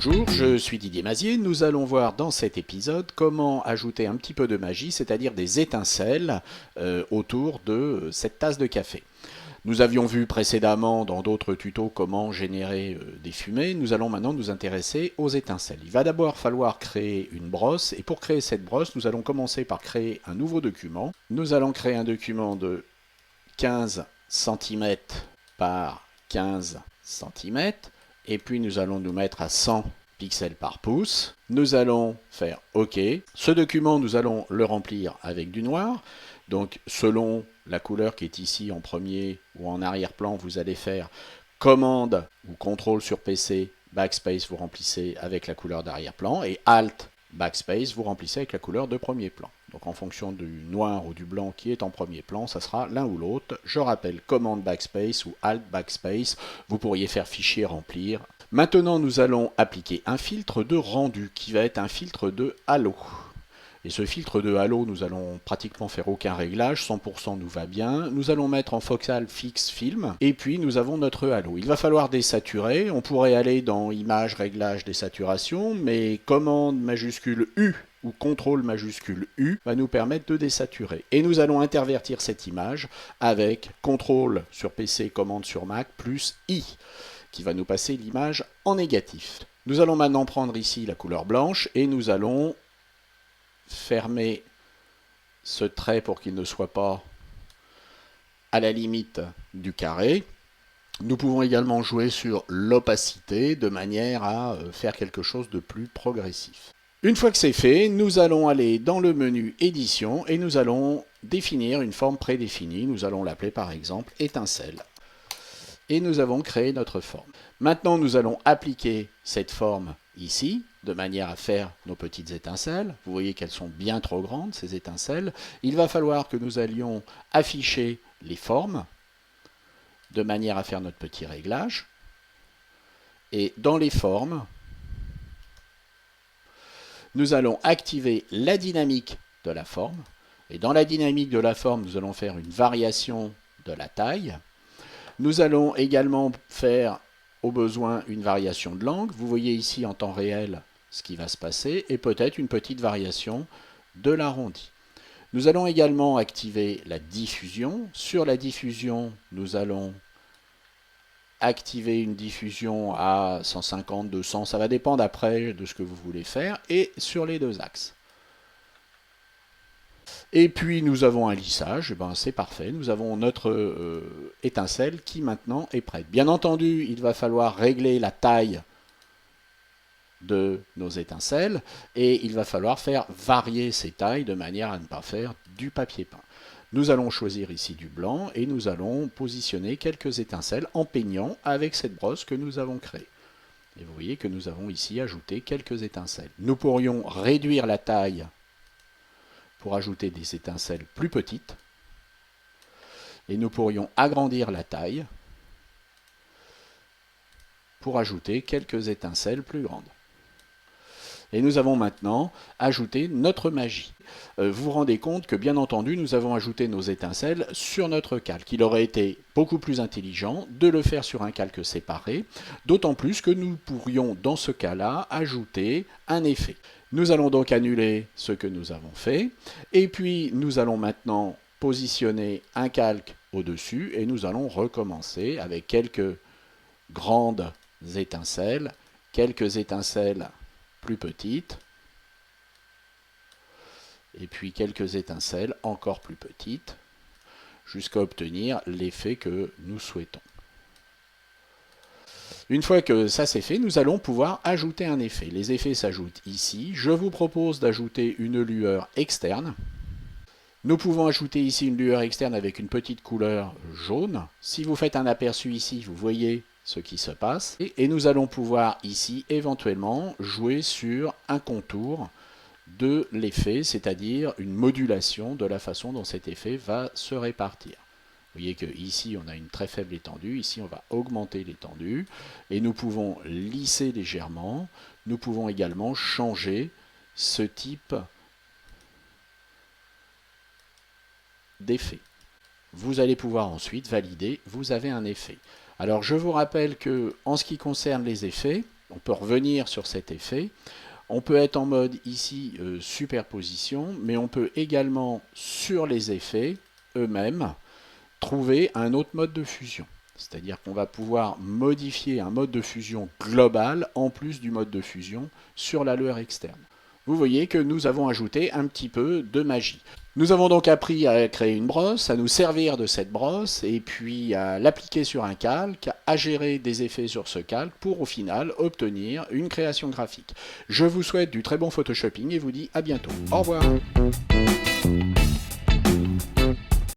Bonjour, je suis Didier Mazier. Nous allons voir dans cet épisode comment ajouter un petit peu de magie, c'est-à-dire des étincelles autour de cette tasse de café. Nous avions vu précédemment dans d'autres tutos comment générer des fumées. Nous allons maintenant nous intéresser aux étincelles. Il va d'abord falloir créer une brosse et pour créer cette brosse, nous allons commencer par créer un nouveau document. Nous allons créer un document de 15 cm par 15 cm. Et puis nous allons nous mettre à 100 pixels par pouce. Nous allons faire OK. Ce document, nous allons le remplir avec du noir. Donc selon la couleur qui est ici en premier ou en arrière-plan, vous allez faire commande ou contrôle sur PC, backspace, vous remplissez avec la couleur d'arrière-plan et alt, backspace, vous remplissez avec la couleur de premier plan. Donc en fonction du noir ou du blanc qui est en premier plan, ça sera l'un ou l'autre. Je rappelle commande backspace ou alt backspace, vous pourriez faire fichier remplir. Maintenant nous allons appliquer un filtre de rendu qui va être un filtre de halo. Et ce filtre de halo, nous allons pratiquement faire aucun réglage, 100% nous va bien. Nous allons mettre en focal fixe film, et puis nous avons notre halo. Il va falloir désaturer, on pourrait aller dans image, réglage, désaturation, mais commande majuscule U ou contrôle majuscule U va nous permettre de désaturer. Et nous allons intervertir cette image avec contrôle sur PC, commande sur Mac, plus I, qui va nous passer l'image en négatif. Nous allons maintenant prendre ici la couleur blanche, et nous allons fermer ce trait pour qu'il ne soit pas à la limite du carré. Nous pouvons également jouer sur l'opacité de manière à faire quelque chose de plus progressif. Une fois que c'est fait, nous allons aller dans le menu édition et nous allons définir une forme prédéfinie. Nous allons l'appeler par exemple étincelle. Et nous avons créé notre forme. Maintenant, nous allons appliquer cette forme ici, de manière à faire nos petites étincelles. Vous voyez qu'elles sont bien trop grandes, ces étincelles. Il va falloir que nous allions afficher les formes, de manière à faire notre petit réglage. Et dans les formes, nous allons activer la dynamique de la forme. Et dans la dynamique de la forme, nous allons faire une variation de la taille. Nous allons également faire au besoin une variation de l'angle. Vous voyez ici en temps réel ce qui va se passer et peut-être une petite variation de l'arrondi. Nous allons également activer la diffusion. Sur la diffusion, nous allons activer une diffusion à 150, 200, ça va dépendre après de ce que vous voulez faire, et sur les deux axes. Et puis nous avons un lissage, et ben c'est parfait, nous avons notre étincelle qui maintenant est prête. Bien entendu, il va falloir régler la taille de nos étincelles et il va falloir faire varier ces tailles de manière à ne pas faire du papier peint. Nous allons choisir ici du blanc et nous allons positionner quelques étincelles en peignant avec cette brosse que nous avons créée. Et vous voyez que nous avons ici ajouté quelques étincelles. Nous pourrions réduire la taille pour ajouter des étincelles plus petites. Et nous pourrions agrandir la taille pour ajouter quelques étincelles plus grandes. Et nous avons maintenant ajouté notre magie. Vous vous rendez compte que bien entendu nous avons ajouté nos étincelles sur notre calque. Il aurait été beaucoup plus intelligent de le faire sur un calque séparé, d'autant plus que nous pourrions dans ce cas-là ajouter un effet. Nous allons donc annuler ce que nous avons fait et puis nous allons maintenant positionner un calque au-dessus et nous allons recommencer avec quelques grandes étincelles, quelques étincelles plus petites et puis quelques étincelles encore plus petites jusqu'à obtenir l'effet que nous souhaitons. Une fois que ça c'est fait, nous allons pouvoir ajouter un effet. Les effets s'ajoutent ici. Je vous propose d'ajouter une lueur externe. Nous pouvons ajouter ici une lueur externe avec une petite couleur jaune. Si vous faites un aperçu ici, vous voyez ce qui se passe. Et nous allons pouvoir ici éventuellement jouer sur un contour de l'effet, c'est-à-dire une modulation de la façon dont cet effet va se répartir. Vous voyez qu'ici, on a une très faible étendue. Ici, on va augmenter l'étendue. Et nous pouvons lisser légèrement. Nous pouvons également changer ce type d'effet. Vous allez pouvoir ensuite valider, vous avez un effet. Alors, je vous rappelle que en ce qui concerne les effets, On peut revenir sur cet effet. On peut être en mode ici superposition, mais on peut également sur les effets eux-mêmes trouver un autre mode de fusion. C'est-à-dire qu'on va pouvoir modifier un mode de fusion global en plus du mode de fusion sur la lueur externe. Vous voyez que nous avons ajouté un petit peu de magie. Nous avons donc appris à créer une brosse, à nous servir de cette brosse et puis à l'appliquer sur un calque, à gérer des effets sur ce calque pour au final obtenir une création graphique. Je vous souhaite du très bon photoshopping et vous dis à bientôt. Au revoir.